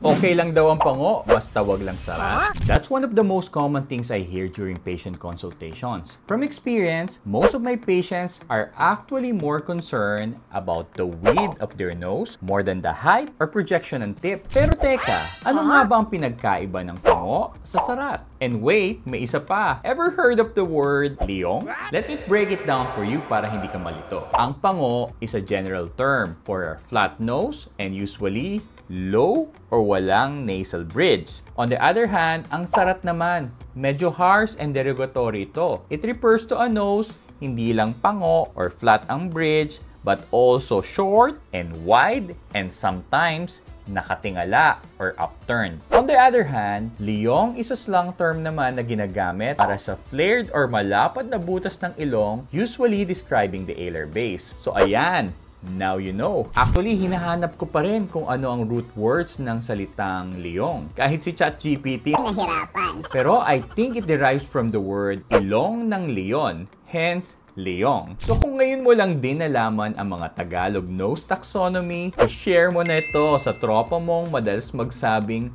Okay lang daw ang pango, basta wag lang sarat. That's one of the most common things I hear during patient consultations. From experience, most of my patients are actually more concerned about the width of their nose more than the height or projection ng tip. Pero teka, ano nga ba ang pinagkaiba ng pango sa sarat? And wait, may isa pa. Ever heard of the word leong? Let me break it down for you para hindi ka malito. Ang pango is a general term for a flat nose and usually low or walang nasal bridge. On the other hand, ang sarat naman, medyo harsh and derogatory ito. It refers to a nose, hindi lang pango or flat ang bridge, but also short and wide and sometimes nakatingala or upturned. On the other hand, leong is a slang term naman na ginagamit para sa flared or malapad na butas ng ilong, usually describing the alar base. So ayan, now you know. Actually, hinahanap ko pa rin kung ano ang root words ng salitang leong. Kahit si ChatGPT, nahirapan. pero I think it derives from the word ilong ng leon, hence leong. So kung ngayon mo lang din nalaman ang mga Tagalog nose taxonomy, i-share mo na ito sa tropa mong madalas magsabing